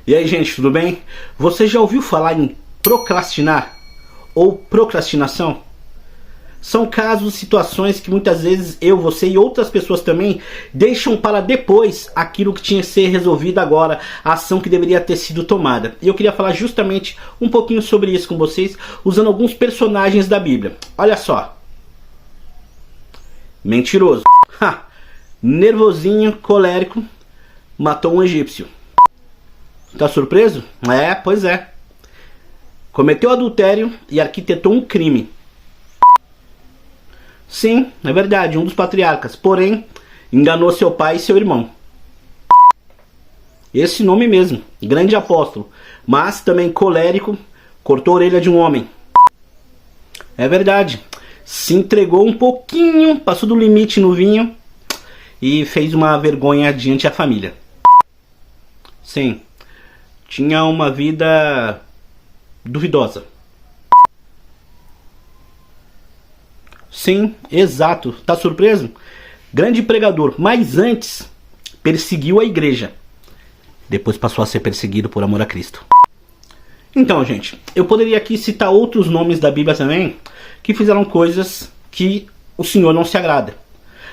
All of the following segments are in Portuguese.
E aí, gente, tudo bem? Você já ouviu falar em procrastinar ou procrastinação? São casos, situações que muitas vezes eu, você e outras pessoas também deixam para depois aquilo que tinha que ser resolvido agora, a ação que deveria ter sido tomada. E eu queria falar justamente um pouquinho sobre isso com vocês, usando alguns personagens da Bíblia. Olha só. Mentiroso. Nervosinho, colérico, matou um egípcio. Tá surpreso? Pois é. Cometeu adultério e arquitetou um crime. Sim, é verdade, um dos patriarcas. Porém, enganou seu pai e seu irmão. Esse nome mesmo, grande apóstolo. Mas também colérico, cortou a orelha de um homem. É verdade. Se entregou um pouquinho, passou do limite no vinho e fez uma vergonha diante da família. Sim. Tinha uma vida duvidosa. Sim, exato. Tá surpreso? Grande pregador, mas antes perseguiu a igreja. Depois passou a ser perseguido por amor a Cristo. Então, gente, eu poderia aqui citar outros nomes da Bíblia também que fizeram coisas que o Senhor não se agrada.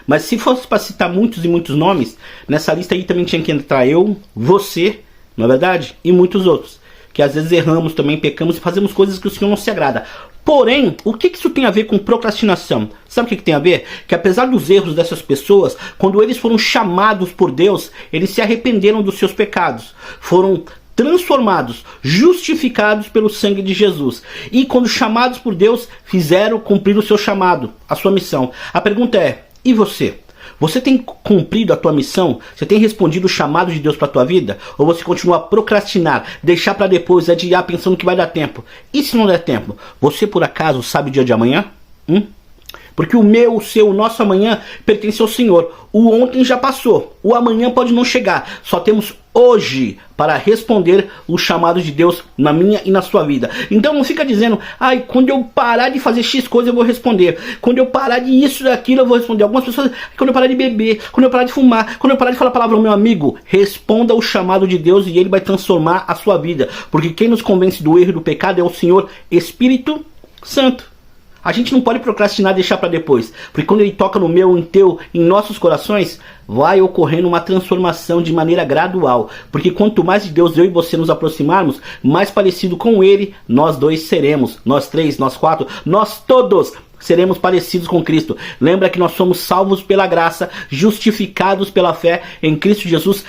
Mas se fosse para citar muitos e muitos nomes, nessa lista aí também tinha que entrar eu, você, não é verdade? E muitos outros. Que às vezes erramos também, pecamos e fazemos coisas que o Senhor não se agrada. Porém, o que isso tem a ver com procrastinação? Sabe o que tem a ver? Que apesar dos erros dessas pessoas, quando eles foram chamados por Deus, eles se arrependeram dos seus pecados. Foram transformados, justificados pelo sangue de Jesus. E quando chamados por Deus, fizeram cumprir o seu chamado, a sua missão. A pergunta é, e você? Você tem cumprido a tua missão? Você tem respondido o chamado de Deus para a tua vida? Ou você continua a procrastinar, deixar para depois, adiar pensando que vai dar tempo? E se não der tempo? Você por acaso sabe o dia de amanhã? Porque o meu, o seu, o nosso amanhã pertence ao Senhor. O ontem já passou. O amanhã pode não chegar. Só temos hoje para responder o chamado de Deus na minha e na sua vida. Então não fica dizendo, quando eu parar de fazer X coisa eu vou responder. Quando eu parar de isso e daquilo eu vou responder. Algumas pessoas, quando eu parar de beber, quando eu parar de fumar, quando eu parar de falar palavrão, meu amigo, responda o chamado de Deus e Ele vai transformar a sua vida. Porque quem nos convence do erro e do pecado é o Senhor Espírito Santo. A gente não pode procrastinar, deixar para depois. Porque quando Ele toca no meu, em teu, em nossos corações, vai ocorrendo uma transformação de maneira gradual. Porque quanto mais de Deus eu e você nos aproximarmos, mais parecido com Ele nós dois seremos. Nós três, nós quatro, nós todos seremos parecidos com Cristo. Lembra que nós somos salvos pela graça, justificados pela fé em Cristo Jesus.